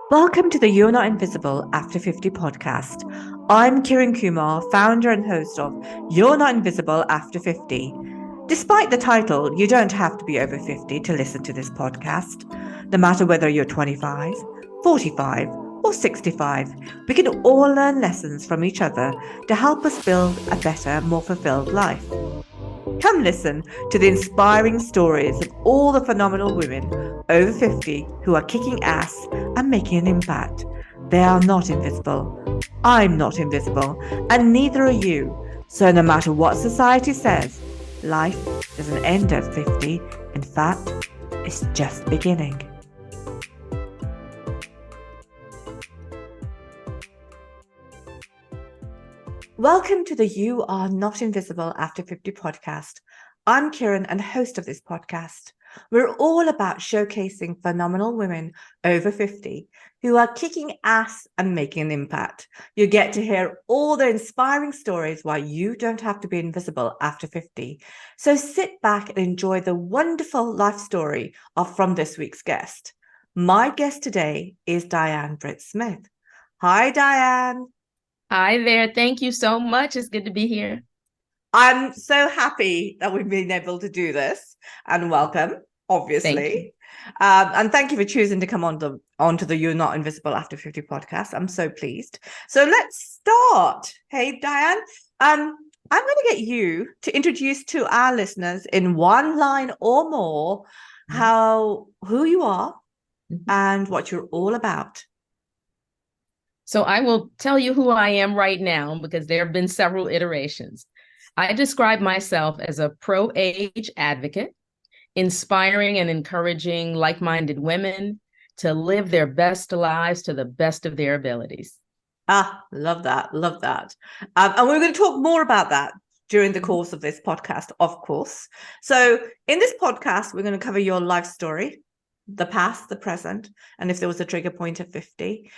Welcome to the You're Not Invisible After 50 podcast. I'm Kiran Kumar, founder and host of You're Not Invisible After 50. Despite the title, you don't have to be over 50 to listen to this podcast. No matter whether you're 25, 45, or 65, we can all learn lessons from each other to help us build a better, more fulfilled life. Come listen to the inspiring stories of all the phenomenal women over 50 who are kicking ass and making an impact. They are not invisible. I'm not invisible, and neither are you. So no matter what society says, life doesn't end at 50. In fact, it's just beginning. Welcome to the You Are Not Invisible After 50 podcast. I'm Kiran and host of this podcast. We're all about showcasing phenomenal women over 50 who are kicking ass and making an impact. You get to hear all the inspiring stories why you don't have to be invisible after 50. So sit back and enjoy the wonderful life story from this week's guest. My guest today is Diane Britt-Smith. Hi, Diane. Hi there. Thank you so much. It's good to be here. I'm so happy that we've been able to do this, and welcome, obviously. And thank you for choosing to come onto the You're Not Invisible After 50 podcast. I'm so pleased. So let's start. Hey, Diane, I'm going to get you to introduce to our listeners in one line or more who you are and what you're all about. So I will tell you who I am right now because there have been several iterations. I describe myself as a pro-age advocate, inspiring and encouraging like-minded women to live their best lives to the best of their abilities. Love that. Love that. And we're going to talk more about that during the course of this podcast, of course. So in this podcast, we're going to cover your life story, the past, the present, and if there was a trigger point at 50.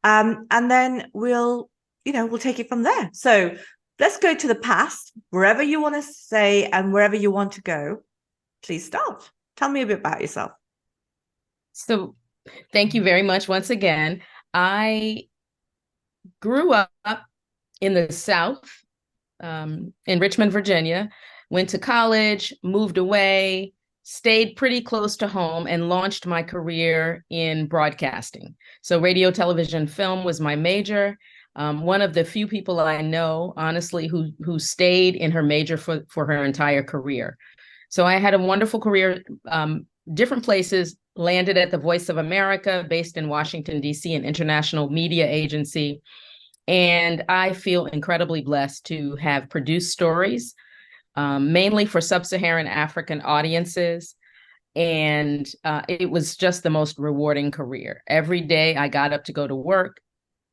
And then we'll take it from there. So let's go to the past, wherever you want to say and wherever you want to go. Please start. Tell me a bit about yourself. So thank you very much once again. I grew up in the South, in Richmond, Virginia, went to college, moved away, stayed pretty close to home, and launched my career in broadcasting. So radio, television, film was my major. One of the few people I know, honestly, who stayed in her major for her entire career. So I had a wonderful career, different places, landed at the Voice of America, based in Washington, D.C., an international media agency. And I feel incredibly blessed to have produced stories mainly for Sub-Saharan African audiences. And it was just the most rewarding career. Every day I got up to go to work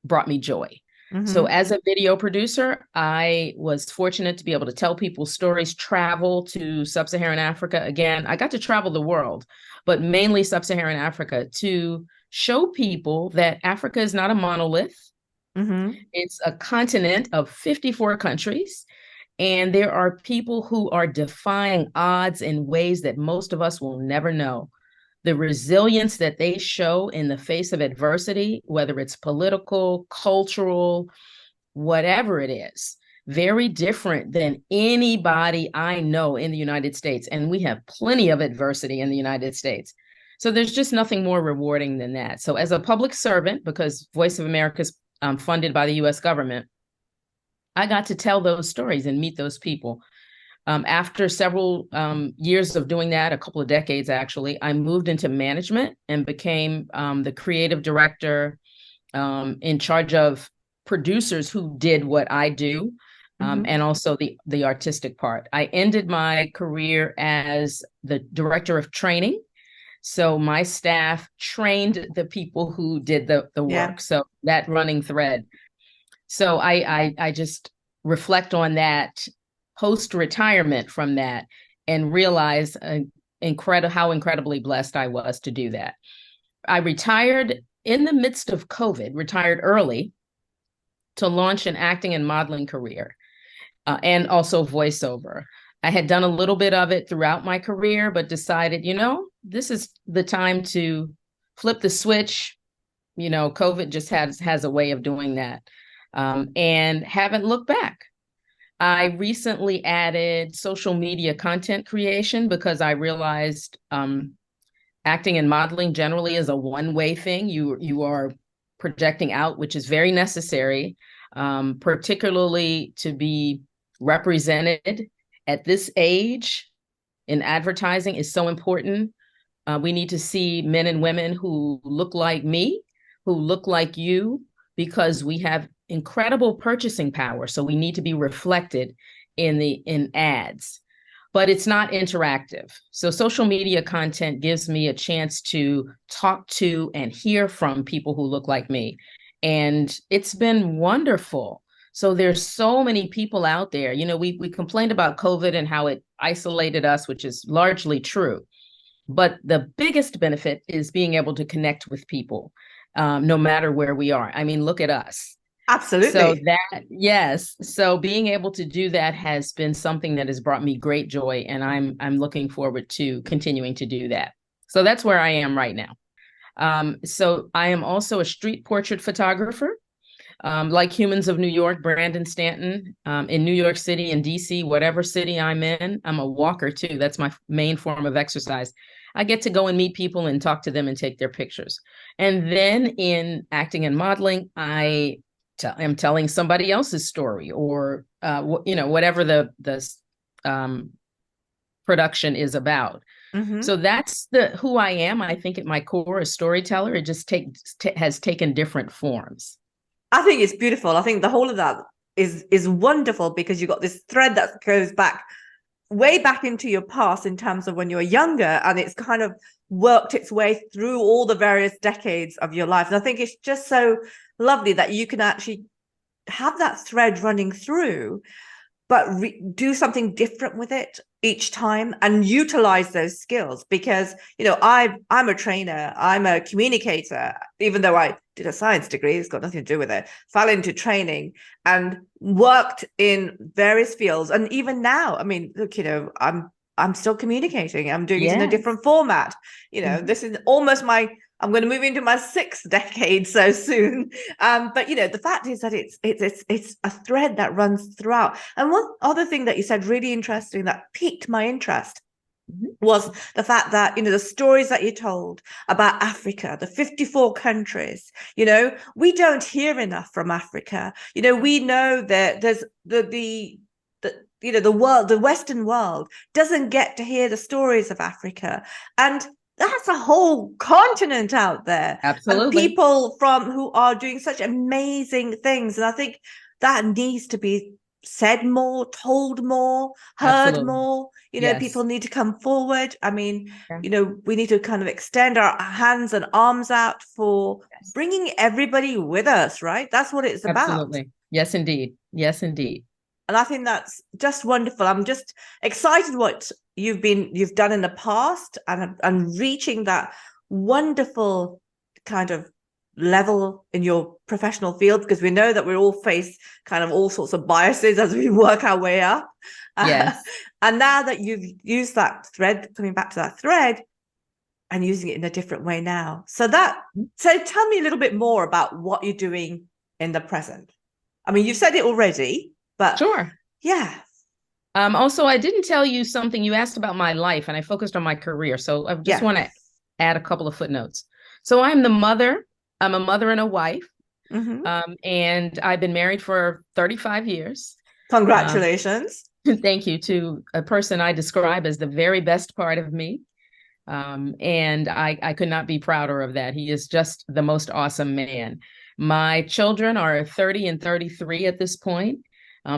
brought me joy. Mm-hmm. So as a video producer, I was fortunate to be able to tell people stories, travel to Sub-Saharan Africa. Again, I got to travel the world, but mainly Sub-Saharan Africa to show people that Africa is not a monolith. Mm-hmm. It's a continent of 54 countries. And there are people who are defying odds in ways that most of us will never know. The resilience that they show in the face of adversity, whether it's political, cultural, whatever it is, very different than anybody I know in the United States. And we have plenty of adversity in the United States. So there's just nothing more rewarding than that. So as a public servant, because Voice of America is funded by the U.S. government, I got to tell those stories and meet those people. After several years of doing that, a couple of decades actually, I moved into management and became the creative director in charge of producers who did what I do, and also the artistic part. I ended my career as the director of training. So my staff trained the people who did the work. Yeah. So that running thread. So I just reflect on that post-retirement from that and realize how incredibly blessed I was to do that. I retired in the midst of COVID, retired early to launch an acting and modeling career and also voiceover. I had done a little bit of it throughout my career, but decided, this is the time to flip the switch, COVID just has a way of doing that, and haven't looked back. I recently added social media content creation because I realized acting and modeling generally is a one-way thing. You are projecting out, which is very necessary, particularly to be represented at this age in advertising is so important. We need to see men and women who look like me, who look like you, because we have incredible purchasing power. So we need to be reflected in ads, but it's not interactive. So social media content gives me a chance to talk to and hear from people who look like me. And it's been wonderful. So there's so many people out there. We complained about COVID and how it isolated us, which is largely true. But the biggest benefit is being able to connect with people, no matter where we are. I mean, look at us. Absolutely. Yes. So being able to do that has been something that has brought me great joy, and I'm looking forward to continuing to do that. So that's where I am right now. So I am also a street portrait photographer. Like Humans of New York, Brandon Stanton, in New York City and DC, whatever city I'm in, I'm a walker too. That's my main form of exercise. I get to go and meet people and talk to them and take their pictures. And then in acting and modeling, I am telling somebody else's story, or whatever the production is about. Mm-hmm. So that's who I am. I think at my core, a storyteller. It just has taken different forms. I think it's beautiful. I think the whole of that is wonderful, because you've got this thread that goes back way back into your past in terms of when you were younger, and it's kind of worked its way through all the various decades of your life. And I think it's just so lovely that you can actually have that thread running through, but do something different with it each time and utilize those skills. Because I'm a trainer, I'm a communicator, even though I did a science degree, it's got nothing to do with it, fell into training and worked in various fields. And even now, I mean, look, I'm still communicating, I'm doing it in a different format. This is almost I'm going to move into my 6th decade so soon. But the fact is that it's a thread that runs throughout. And one other thing that you said really interesting that piqued my interest was the fact that, the stories that you told about Africa, the 54 countries, we don't hear enough from Africa. We know that there's the world, the Western world doesn't get to hear the stories of Africa. And that's a whole continent out there. Absolutely. And people who are doing such amazing things. And I think that needs to be said more, told more, heard Absolutely. more. Yes. People need to come forward. I mean, we need to kind of extend our hands and arms out for bringing everybody with us, right? That's what it's about. Absolutely. Yes, indeed. Yes, indeed. And I think that's just wonderful. I'm just excited what you've done in the past, and reaching that wonderful kind of level in your professional field, because we know that we all face kind of all sorts of biases as we work our way up. Yes. And now that you've used that thread, coming back to that thread and using it in a different way now. So tell me a little bit more about what you're doing in the present. I mean, you've said it already, but sure. Yeah. Also, I didn't tell you something. You asked about my life, and I focused on my career. So I just want to add a couple of footnotes. So I'm a mother and a wife. Mm-hmm. And I've been married for 35 years. Congratulations. Thank you, to a person I describe as the very best part of me. And I could not be prouder of that. He is just the most awesome man. My children are 30 and 33 at this point.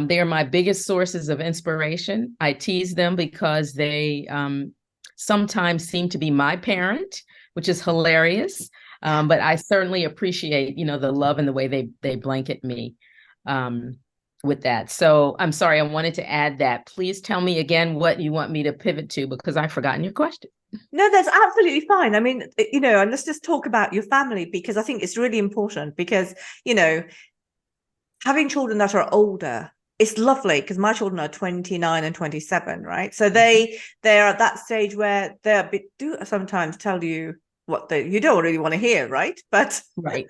They are my biggest sources of inspiration. I tease them because they sometimes seem to be my parent, which is hilarious. But I certainly appreciate, the love and the way they blanket me with that. So I'm sorry, I wanted to add that. Please tell me again what you want me to pivot to, because I've forgotten your question. No, that's absolutely fine. I mean, and let's just talk about your family, because I think it's really important, because, having children that are older, it's lovely, because my children are 29 and 27, right? So they're at that stage where do sometimes tell you, you don't really want to hear, right? But Right.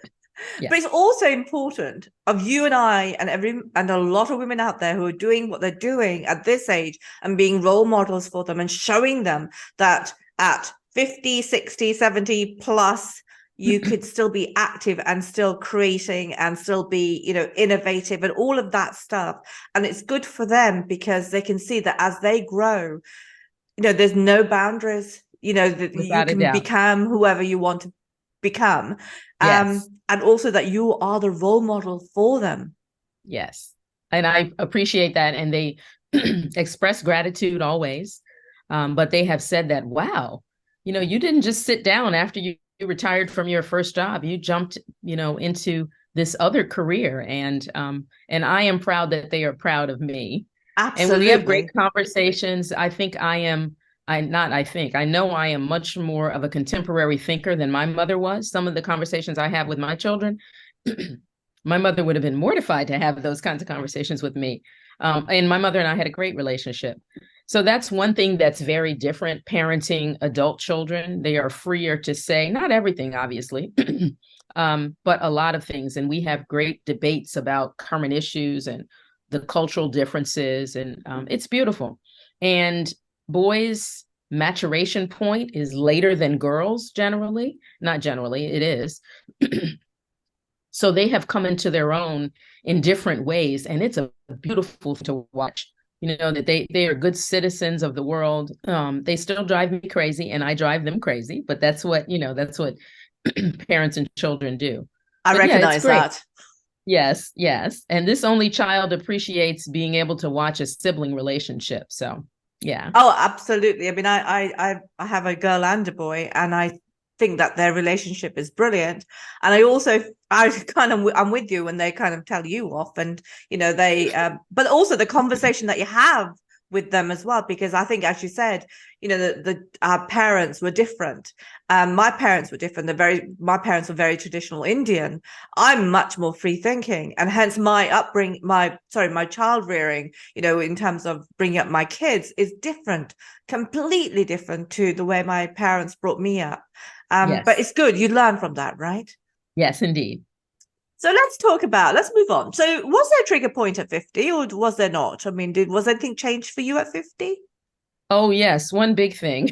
but it's Yes. also important of you and I and a lot of women out there who are doing what they're doing at this age and being role models for them and showing them that at 50, 60, 70 plus, you could still be active and still creating and still be, innovative and all of that stuff. And it's good for them because they can see that as they grow, there's no boundaries, that you Without a can doubt. become whoever you want to become. Yes. And also that you are the role model for them. Yes. And I appreciate that. And they express gratitude always. But they have said that, wow, you didn't just sit down after you retired from your first job. You jumped, into this other career. And I am proud that they are proud of me. And we have great Absolutely. conversations. I know I am much more of a contemporary thinker than my mother was. Some of the conversations I have with my children, my mother would have been mortified to have those kinds of conversations with me. And my mother and I had a great relationship. So that's one thing that's very different parenting adult children. They are freer to say, not everything, obviously, but a lot of things. And we have great debates about current issues and the cultural differences. And it's beautiful. And boys' maturation point is later than girls generally. Not generally, it is. So they have come into their own in different ways. And it's a beautiful thing to watch. That they are good citizens of the world. They still drive me crazy and I drive them crazy, but that's what parents and children do. I But yeah, it's recognize great. that. Yes, yes. And this only child appreciates being able to watch a sibling relationship. So yeah. Oh, absolutely. I mean, I have a girl and a boy, and I think that their relationship is brilliant. And I'm with you when they kind of tell you off, and but also the conversation that you have with them as well, because I think, as you said, our parents were different. My parents were different. My parents were very traditional Indian. I'm much more free thinking, and hence my upbringing, my child rearing, in terms of bringing up my kids is different, completely different to the way my parents brought me up. But Yes. it's good. You learn from that, right? Yes, indeed. So let's move on. So was there a trigger point at 50 or was there not? I mean, was anything changed for you at 50? Oh, yes. One big thing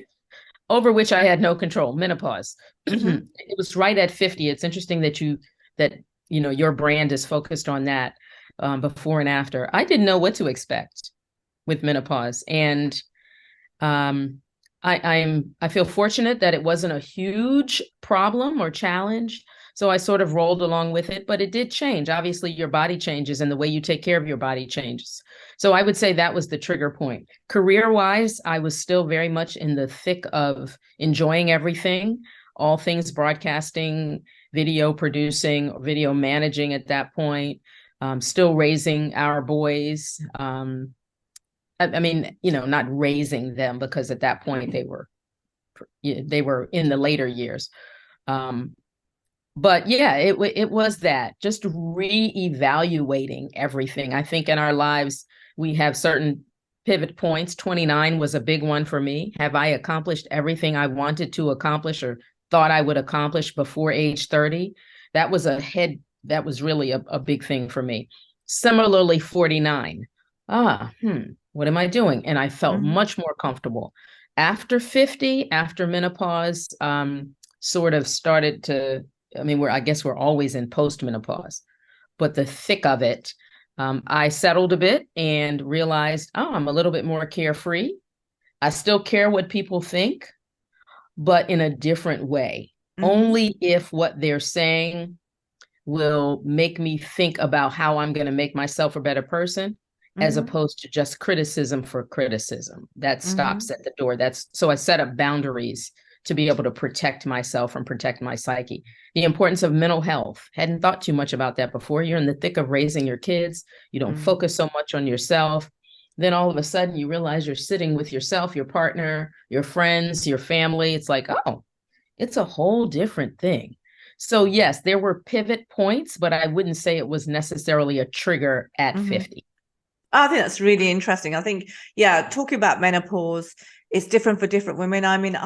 over which I had no control, menopause. Mm-hmm. It was right at 50. It's interesting that your brand is focused on that, before and after. I didn't know what to expect with menopause. And I feel fortunate that it wasn't a huge problem or challenge. So I sort of rolled along with it, but it did change. Obviously, your body changes and the way you take care of your body changes. So I would say that was the trigger point. Career-wise, I was still very much in the thick of enjoying everything, all things broadcasting, video producing, video managing at that point, still raising our boys. I mean, not raising them because at that point they were in the later years. But yeah, it was that just reevaluating everything. I think in our lives we have certain pivot points. 29 was a big one for me. Have I accomplished everything I wanted to accomplish or thought I would accomplish before age 30? That was that was really a big thing for me. Similarly, 49. What am I doing? And I felt Mm-hmm. much more comfortable. After 50, after menopause, sort of started to, I mean, I guess we're always in post-menopause, but the thick of it, I settled a bit and realized, I'm a little bit more carefree. I still care what people think, but in a different way. Mm-hmm. Only if what they're saying will make me think about how I'm going to make myself a better person, as Mm-hmm. opposed to just criticism for criticism. That Mm-hmm. stops at the door. So I set up boundaries to be able to protect myself and protect my psyche. The importance of mental health. Hadn't thought too much about that before. You're in the thick of raising your kids. You don't Mm-hmm. focus so much on yourself. Then all of a sudden you realize you're sitting with yourself, your partner, your friends, your family. It's like, oh, it's a whole different thing. So yes, there were pivot points, but I wouldn't say it was necessarily a trigger at Mm-hmm. 50. I think that's really interesting. I think, yeah, talking about menopause is different for different women. I mean,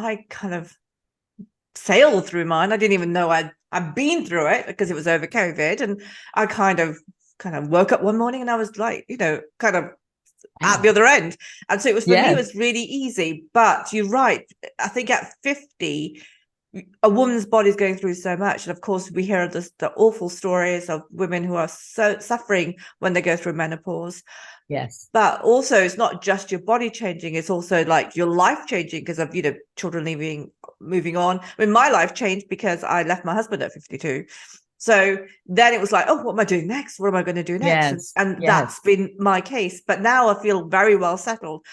sailed through mine. I didn't even know I'd been through it because it was over COVID. And I kind of woke up one morning and I was like, kind of at the other end. And so it was, for me, it was really easy. But you're right. I think at 50, a woman's body is going through so much. And of course, we hear the awful stories of women who are so suffering when they go through menopause. Yes. But also, it's not just your body changing, it's also like your life changing because of, children leaving, moving on. I mean, my life changed because I left my husband at 52. So then it was like, oh, what am I doing next? What am I going to do next? And that's been my case. But now I feel very well settled.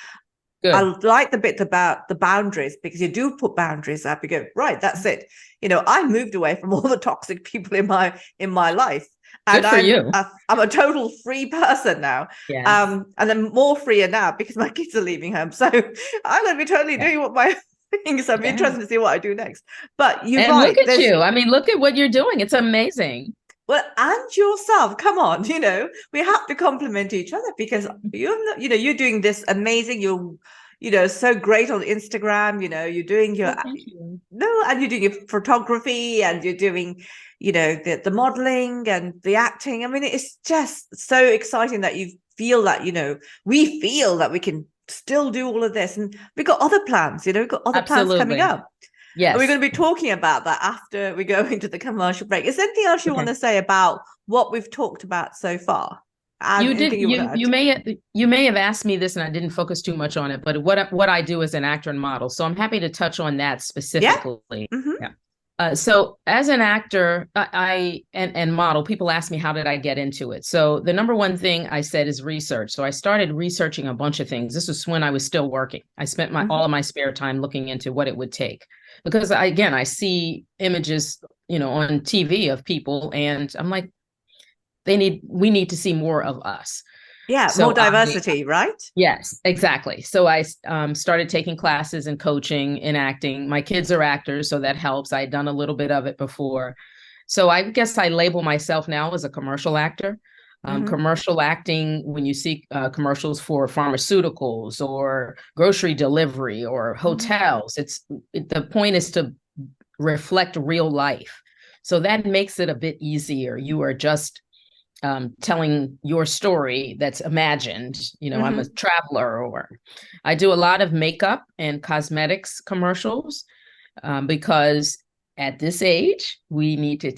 Good. I like the bit about the boundaries, because you do put boundaries up. You go, right, that's it. I moved away from all the toxic people in my life. And I'm a total free person now. Yes. And I'm more freer now because my kids are leaving home. So I'm going to be totally doing what my things. I'm interested to see what I do next. But you're right. Look at you. I mean, look at what you're doing. It's amazing. Well, and yourself. Come on, we have to compliment each other, because you're doing this amazing. You're so great on Instagram. You're doing your and you're doing your photography, and you're doing the modeling and the acting. I mean, it's just so exciting that you feel that we feel that we can still do all of this, and we've got other plans. We've got other plans coming up. Yes. And we're going to be talking about that after we go into the commercial break. Is there anything else you want to say about what we've talked about so far? You may have asked me this and I didn't focus too much on it, but what I do as an actor and model. So I'm happy to touch on that specifically. Yeah. Mm-hmm. Yeah. So as an actor, and model, people ask me, how did I get into it? So the number one thing I said is research. So I started researching a bunch of things. This was when I was still working. I spent all of my spare time looking into what it would take. Because I see images, on TV of people, and I'm like, we need to see more of us. Yeah, so more diversity, right? Yes, exactly. So I started taking classes and coaching in acting. My kids are actors, so that helps. I'd done a little bit of it before. So I guess I label myself now as a commercial actor. Commercial acting, when you see commercials for pharmaceuticals or grocery delivery or hotels, the point is to reflect real life. So that makes it a bit easier. You are just telling your story that's imagined. I'm a traveler, or I do a lot of makeup and cosmetics commercials because at this age, we need to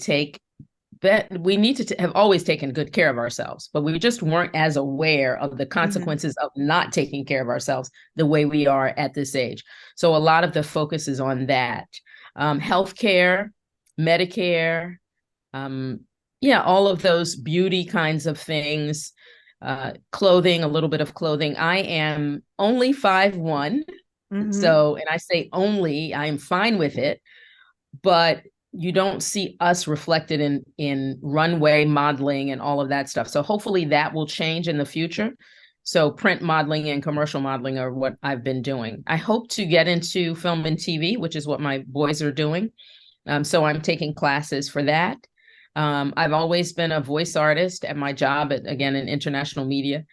have always taken good care of ourselves, but we just weren't as aware of the consequences of not taking care of ourselves the way we are at this age. So a lot of the focus is on that. Healthcare, Medicare, all of those beauty kinds of things, clothing, a little bit of clothing. I am only 5'1". So, and I say only, I'm fine with it, but you don't see us reflected in runway modeling and all of that stuff. So hopefully that will change in the future. So print modeling and commercial modeling are what I've been doing. I hope to get into film and TV, which is what my boys are doing. So I'm taking classes for that. I've always been a voice artist at my job in international media.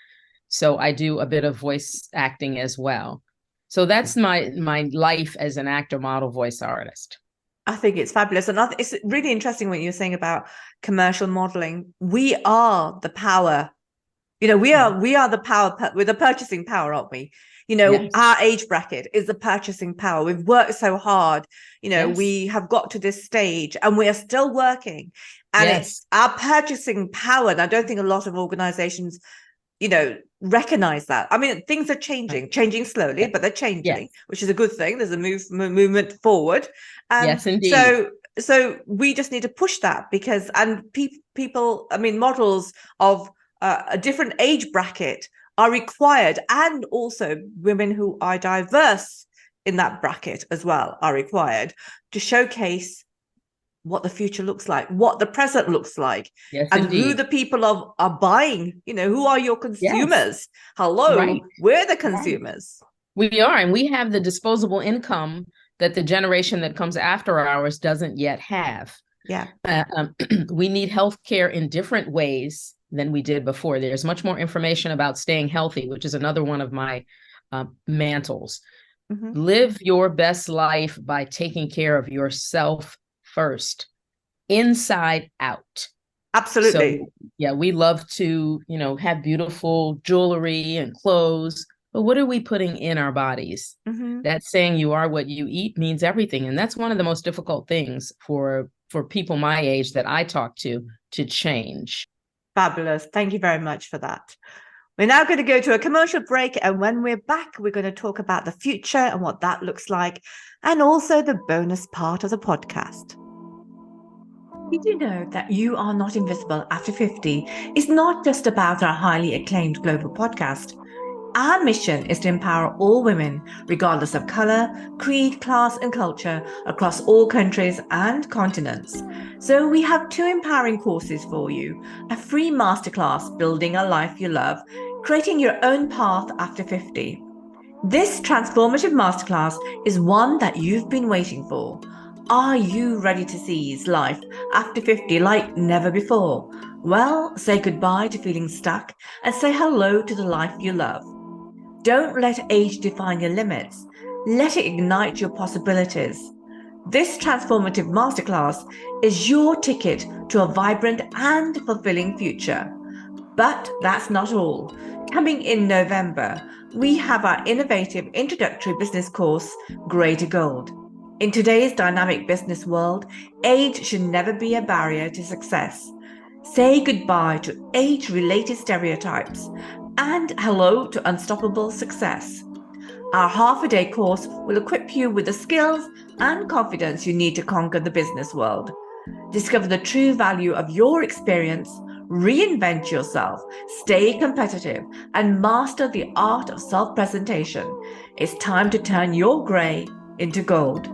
So I do a bit of voice acting as well. So that's my life as an actor, model, voice artist. I think it's fabulous. And it's really interesting what you're saying about commercial modeling. We are the power. We are the power. We're the purchasing power, aren't we? Yes. Our age bracket is the purchasing power. We've worked so hard. Yes. We have got to this stage and we are still working. And it's our purchasing power. And I don't think a lot of organizations, recognize that. I mean, things are changing slowly, but they're changing, which is a good thing. There's a movement forward. Yes, indeed. So we just need to push that because, people, I mean, models of a different age bracket are required, and also women who are diverse in that bracket as well are required to showcase what the future looks like, what the present looks like, and indeed. Who the people are buying. Who are your consumers? Yes. Hello, right. We're the consumers. We are, and we have the disposable income that the generation that comes after ours doesn't yet have. Yeah. We need healthcare in different ways than we did before. There's much more information about staying healthy, which is another one of my mantles. Mhm. Live your best life by taking care of yourself first, inside out. Absolutely. So, yeah, we love to, have beautiful jewelry and clothes, but what are we putting in our bodies? Mhm. That saying you are what you eat means everything. And that's one of the most difficult things for people my age that I talk to change. Fabulous. Thank you very much for that. We're now going to go to a commercial break. And when we're back, we're going to talk about the future and what that looks like, and also the bonus part of the podcast. Did you know that You Are Not Invisible After 50 is not just about our highly acclaimed global podcast? Our mission is to empower all women, regardless of colour, creed, class, and culture, across all countries and continents. So, we have two empowering courses for you: a free masterclass, Building a Life You Love, Creating Your Own Path After 50. This transformative masterclass is one that you've been waiting for. Are you ready to seize life after 50 like never before? Well, say goodbye to feeling stuck and say hello to the life you love. Don't let age define your limits. Let it ignite your possibilities. This transformative masterclass is your ticket to a vibrant and fulfilling future. But that's not all. Coming in November, we have our innovative introductory business course, Grey to Gold. In today's dynamic business world, age should never be a barrier to success. Say goodbye to age-related stereotypes and hello to unstoppable success. Our half-a-day course will equip you with the skills and confidence you need to conquer the business world. Discover the true value of your experience, reinvent yourself, stay competitive, and master the art of self-presentation. It's time to turn your grey into gold.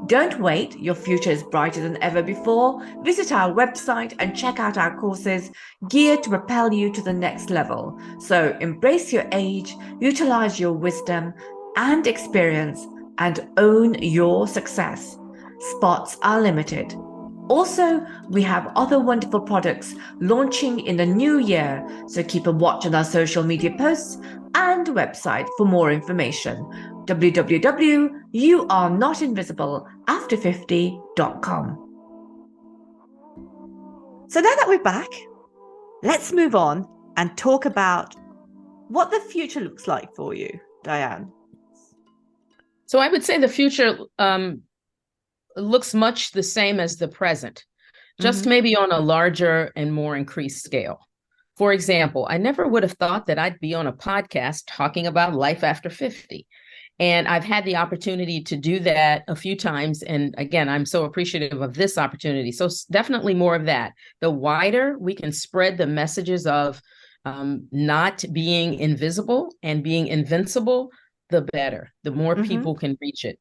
Don't wait, your future is brighter than ever before. Visit our website and check out our courses geared to propel you to the next level. So embrace your age, utilize your wisdom and experience, and own your success. Spots are limited. Also, we have other wonderful products launching in the new year, so keep a watch on our social media posts and website for more information: www.youarenotinvisibleafter50.com. So now that we're back, let's move on and talk about what the future looks like for you, Diane. So I would say the future looks much the same as the present, just maybe on a larger and more increased scale. For example, I never would have thought that I'd be on a podcast talking about life after 50. And I've had the opportunity to do that a few times. And again, I'm so appreciative of this opportunity. So definitely more of that. The wider we can spread the messages of not being invisible and being invincible, the better, the more people can reach it.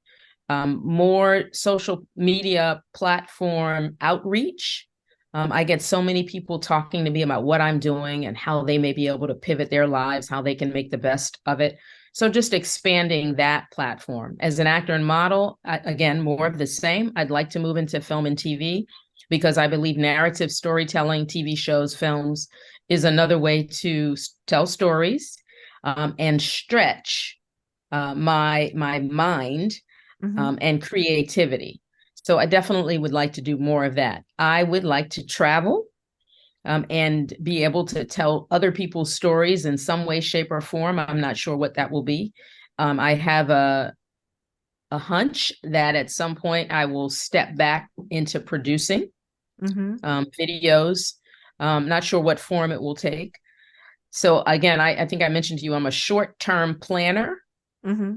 More social media platform outreach. I get so many people talking to me about what I'm doing and how they may be able to pivot their lives, how they can make the best of it. So just expanding that platform. As an actor and model, again, more of the same. I'd like to move into film and TV because I believe narrative storytelling, TV shows, films is another way to tell stories and stretch my mind and creativity. So I definitely would like to do more of that. I would like to travel and be able to tell other people's stories in some way, shape, or form. I'm not sure what that will be. I have a hunch that at some point I will step back into producing videos. Not sure what form it will take. So again, I think I mentioned to you, I'm a short-term planner.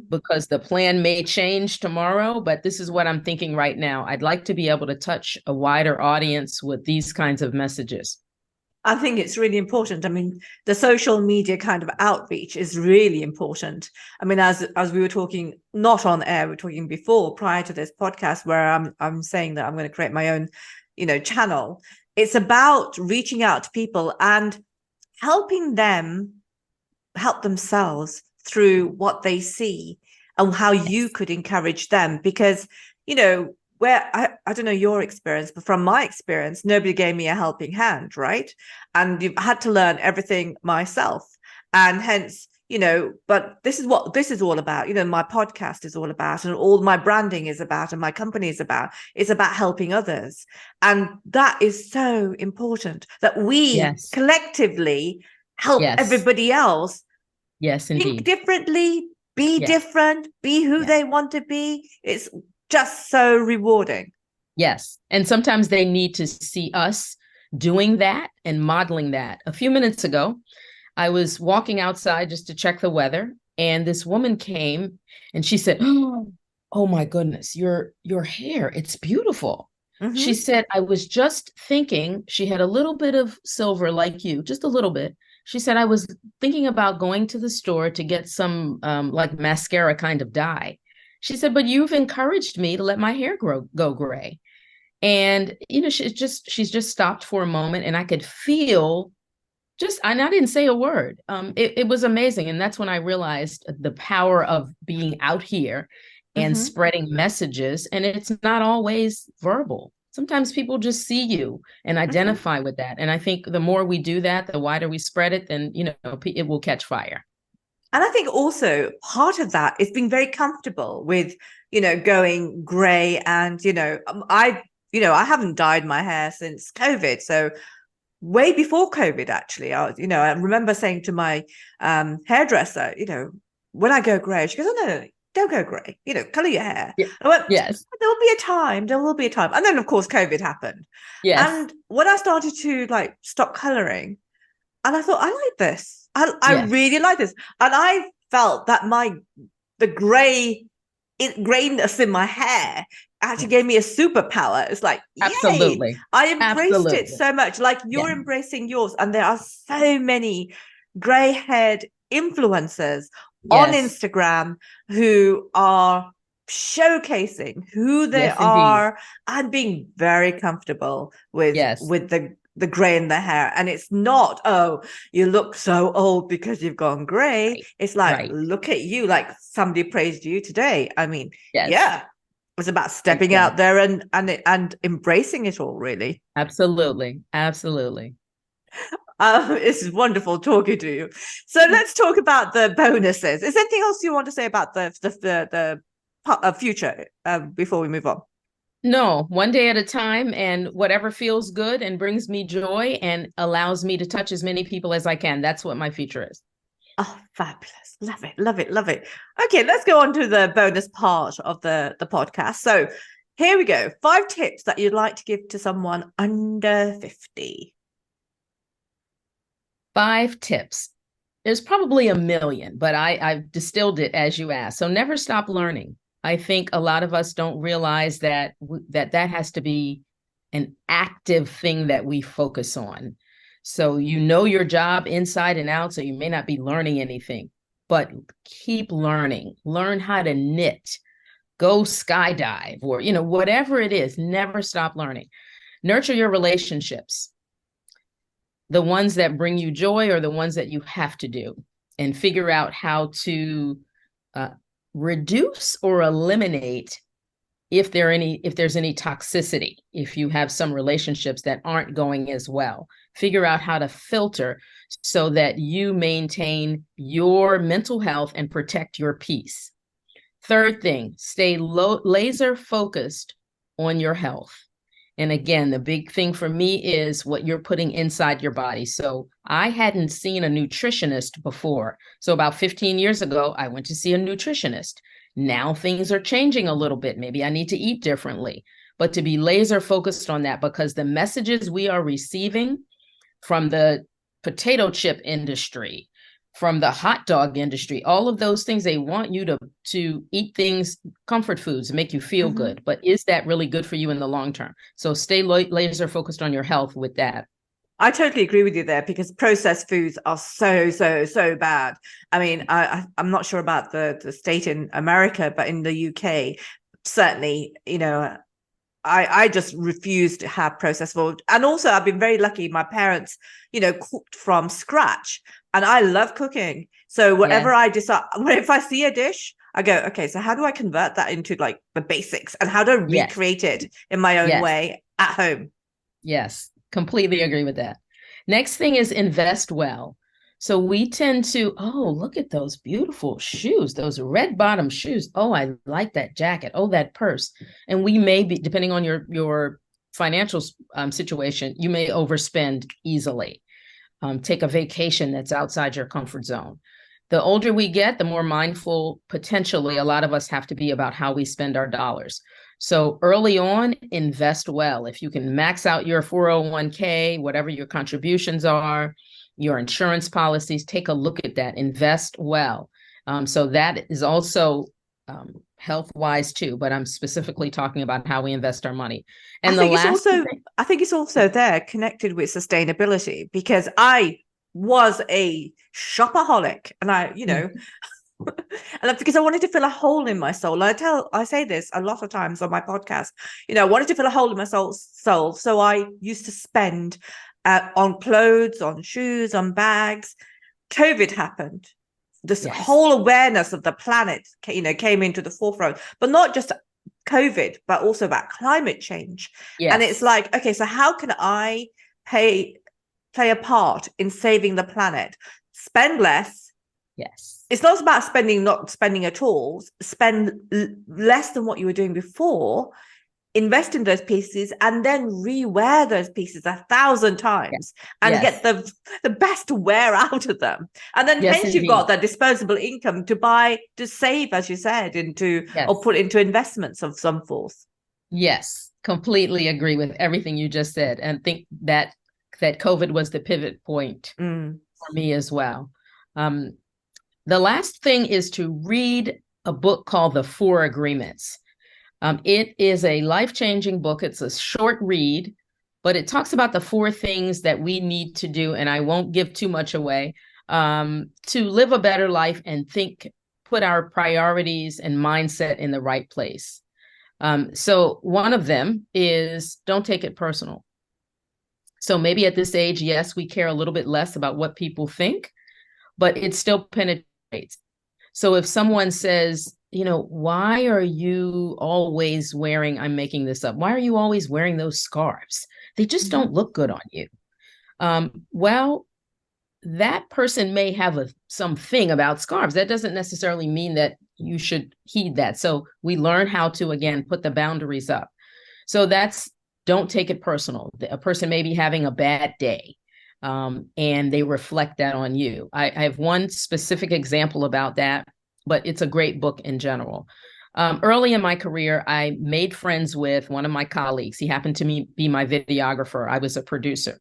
Because the plan may change tomorrow, but this is what I'm thinking right now. I'd like to be able to touch a wider audience with these kinds of messages. I think it's really important. I mean, the social media kind of outreach is really important. I mean, as we were talking, not on air, we were talking before, prior to this podcast, where I'm saying that I'm going to create my own, channel. It's about reaching out to people and helping them help themselves through what they see and how you could encourage them. Because, where I don't know your experience, but from my experience, nobody gave me a helping hand, right? And you've had to learn everything myself. And hence, but this is what this is all about. My podcast is all about, and all my branding is about, and my company is about. It's about helping others. And that is so important, that we Yes. collectively help Yes. everybody else Yes, think indeed. differently, be Yes. different, be who Yes. they want to be. It's just so rewarding. Yes. And sometimes they need to see us doing that and modeling that. A few minutes ago, I was walking outside just to check the weather, and this woman came and she said, "Oh my goodness, your hair, it's beautiful." She Mm-hmm. said, "I was just thinking," she had a little bit of silver like you, just a little bit. She said, "I was thinking about going to the store to get some like mascara kind of dye." She said, "But you've encouraged me to let my hair go gray." And she's just stopped for a moment, and I could feel and I didn't say a word. It was amazing. And that's when I realized the power of being out here and Mm-hmm. spreading messages. And it's not always verbal. Sometimes people just see you and Mm-hmm. identify with that. And I think the more we do that, the wider we spread it, then, it will catch fire. And I think also part of that is being very comfortable with, going grey. And, I haven't dyed my hair since COVID. So way before COVID, actually, I remember saying to my hairdresser, when I go grey, she goes, "Oh, no, no, don't go grey, color your hair." Yeah. I went, Yes. "There will be a time, there will be a time." And then, of course, COVID happened. Yes. And when I started to like stop coloring, and I thought, I like this. I Yes. really like this. And I felt that the grayness in my hair actually gave me a superpower. It's like, yay, Absolutely. I embraced it Absolutely. so much, like Yeah. you're embracing yours. And there are so many gray-haired influencers on Yes. Instagram who are showcasing who they Yes, indeed. are and being very comfortable with Yes. the gray in the hair. And it's not, "Oh, you look so old because you've gone gray." Right. It's like, Right. look at you, like somebody praised you today. I mean, Yes. yeah, it was about stepping out Exactly. there and embracing it all, really. Absolutely. Absolutely. It's wonderful talking to you. So let's talk about the bonuses. Is there anything else you want to say about the future before we move on? No, one day at a time, and whatever feels good and brings me joy and allows me to touch as many people as I can. That's what my future is. Oh, fabulous. Love it, love it, love it. Okay, let's go on to the bonus part of the podcast. So here we go. 5 tips that you'd like to give to someone under 50. 5 tips. There's probably a million, but I've distilled it as you asked. So never stop learning. I think a lot of us don't realize that has to be an active thing that we focus on. So you know your job inside and out, so you may not be learning anything, but keep learning. Learn how to knit, go skydive, or whatever it is, never stop learning. Nurture your relationships, the ones that bring you joy or the ones that you have to do, and figure out how to uh, reduce or eliminate if there's any toxicity, if you have some relationships that aren't going as well. Figure out how to filter so that you maintain your mental health and protect your peace. Third thing, stay laser focused on your health. And again, the big thing for me is what you're putting inside your body. So I hadn't seen a nutritionist before. So about 15 years ago, I went to see a nutritionist. Now things are changing a little bit. Maybe I need to eat differently, but to be laser focused on that, because the messages we are receiving from the potato chip industry, from the hot dog industry, all of those things, they want you to eat things, comfort foods, make you feel Mm-hmm. good. But is that really good for you in the long term? So stay laser focused on your health with that. I totally agree with you there, because processed foods are so, so, so bad. I mean, I'm not sure about the state in America, but in the UK, certainly, I just refuse to have processed food. And also, I've been very lucky. My parents, cooked from scratch, and I love cooking. So Yeah. whatever I decide, if I see a dish, I go, okay, so how do I convert that into like the basics, and how do I Yes. recreate it in my own Yes. way at home? Yes. Completely agree with that. Next thing is invest well. So we tend to, oh, look at those beautiful shoes, those red bottom shoes. Oh, I like that jacket. Oh, that purse. And we may be, depending on your financial situation, you may overspend easily. Take a vacation that's outside your comfort zone. The older we get, the more mindful potentially a lot of us have to be about how we spend our dollars. So early on, invest well. If you can max out your 401k, whatever your contributions are, your insurance policies, take a look at that. Invest well. So that is also health wise too, but I'm specifically talking about how we invest our money. And I think it's also there connected with sustainability, because I was a shopaholic, and and because I wanted to fill a hole in my soul. I say this a lot of times on my podcast. I wanted to fill a hole in my soul. So I used to spend on clothes, on shoes, on bags. COVID happened. This whole awareness of the planet, came into the forefront, but not just COVID, but also about climate change. Yes. And it's like, okay, so how can I play a part in saving the planet? Spend less. Yes. It's not about not spending at all. Spend less than what you were doing before. Invest in those pieces and then rewear those pieces 1,000 times and get the best wear out of them. And then hence you've got that disposable income to save, as you said, or put into investments of some force. Yes, completely agree with everything you just said, and think that COVID was the pivot point for me as well. The last thing is to read a book called The Four Agreements. It is a life-changing book. It's a short read, but it talks about the 4 things that we need to do, and I won't give too much away, to live a better life and put our priorities and mindset in the right place. So one of them is don't take it personal. So maybe at this age, yes, we care a little bit less about what people think, but it still penetrates. So if someone says, why are you always wearing, I'm making this up, why are you always wearing those scarves? They just don't look good on you. Well, that person may have something about scarves. That doesn't necessarily mean that you should heed that. So we learn how to, again, put the boundaries up. So don't take it personal. A person may be having a bad day, and they reflect that on you. I have one specific example about that, but it's a great book in general. Early in my career, I made friends with one of my colleagues. He happened to be my videographer. I was a producer,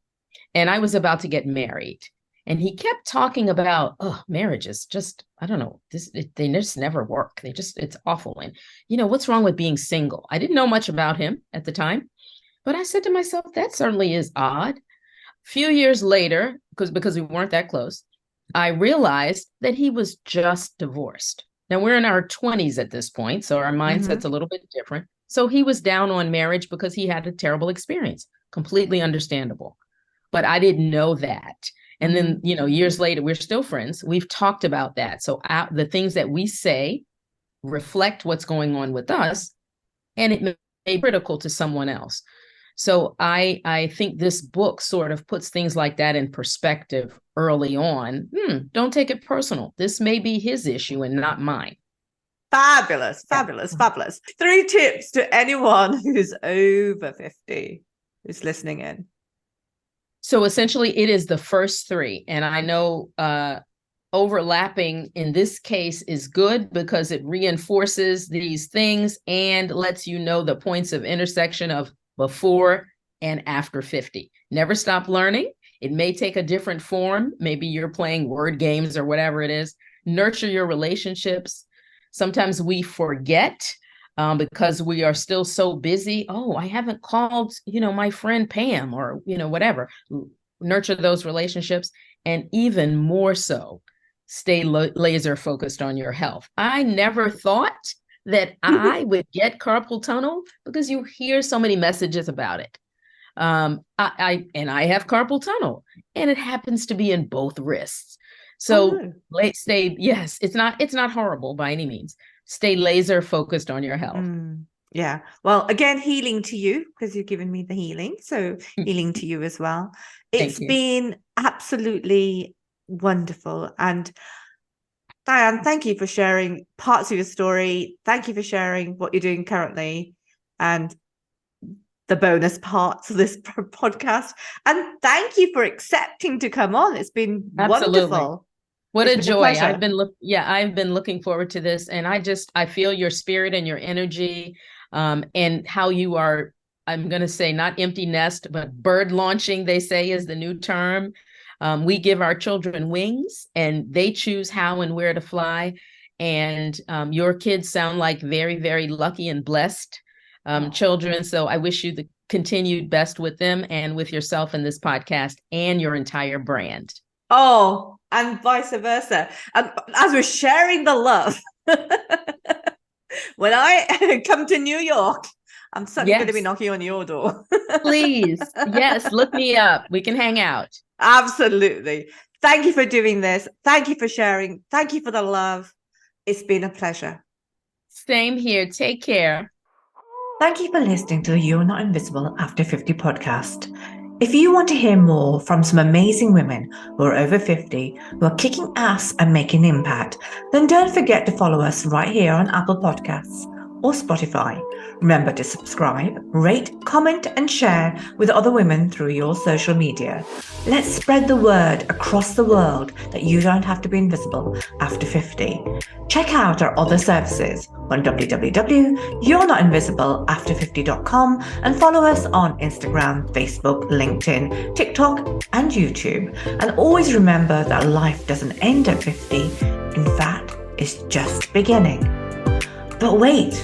and I was about to get married. And he kept talking about, marriage is just, I don't know, they just never work. It's awful. And, what's wrong with being single? I didn't know much about him at the time, but I said to myself, that certainly is odd. A few years later, because we weren't that close, I realized that he was just divorced. Now we're in our 20s at this point, so our mindset's a little bit different. So he was down on marriage because he had a terrible experience. Completely understandable. But I didn't know that. And then, years later, we're still friends. We've talked about that. So the things that we say reflect what's going on with us, and it may be critical to someone else. So I think this book sort of puts things like that in perspective early on. Don't take it personal. This may be his issue and not mine. Fabulous. 3 tips to anyone who's over 50 who's listening in. So essentially, it is the first 3. And I know overlapping in this case is good because it reinforces these things and lets you know the points of intersection of before and after 50. Never stop learning. It may take a different form. Maybe you're playing word games or whatever it is. Nurture your relationships. Sometimes we forget because we are still so busy. Oh, I haven't called, my friend Pam or, whatever. Nurture those relationships. And even more so, stay laser focused on your health. I never thought that I would get carpal tunnel because you hear so many messages about it. I have carpal tunnel, and it happens to be in both wrists. So it's not horrible by any means. Stay laser focused on your health. Yeah. Well, again, healing to you because you've given me the healing. So healing to you as well. It's been absolutely Wonderful. And Diane, thank you for sharing parts of your story. Thank you for sharing what you're doing currently and the bonus parts of this podcast. And thank you for accepting to come on. It's been wonderful. What a joy. I've been looking forward to this, and I feel your spirit and your energy, and how you are, I'm going to say not empty nest, but bird launching, they say, is the new term. We give our children wings and they choose how and where to fly. And your kids sound like very, very lucky and blessed children. So I wish you the continued best with them and with yourself in this podcast and your entire brand. Oh, and vice versa. And as we're sharing the love, when I come to New York, I'm certainly going to be knocking on your door. Please. Yes. Look me up. We can hang out. Absolutely. Thank you for doing this. Thank you for sharing. Thank you for the love. It's been a pleasure. Same here. Take care. Thank you for listening to the You're Not Invisible After 50 podcast. If you want to hear more from some amazing women who are over 50, who are kicking ass and making impact, then don't forget to follow us right here on Apple Podcasts or Spotify. Remember to subscribe, rate, comment, and share with other women through your social media. Let's spread the word across the world that you don't have to be invisible after 50. Check out our other services on www.you'renotinvisibleafter50.com and follow us on Instagram, Facebook, LinkedIn, TikTok, and YouTube. And always remember that life doesn't end at 50. In fact, it's just beginning. But wait,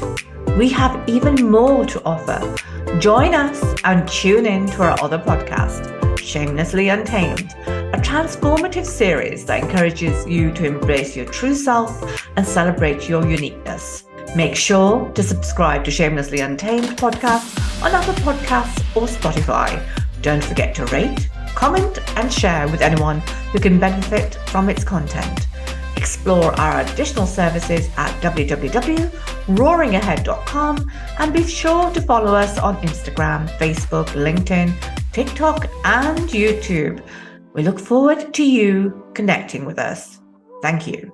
we have even more to offer. Join us and tune in to our other podcast, Shamelessly Untamed, a transformative series that encourages you to embrace your true self and celebrate your uniqueness. Make sure to subscribe to Shamelessly Untamed podcast on Apple Podcasts or Spotify. Don't forget to rate, comment, and share with anyone who can benefit from its content. Explore our additional services at www.roaringahead.com and be sure to follow us on Instagram, Facebook, LinkedIn, TikTok, and YouTube. We look forward to you connecting with us. Thank you.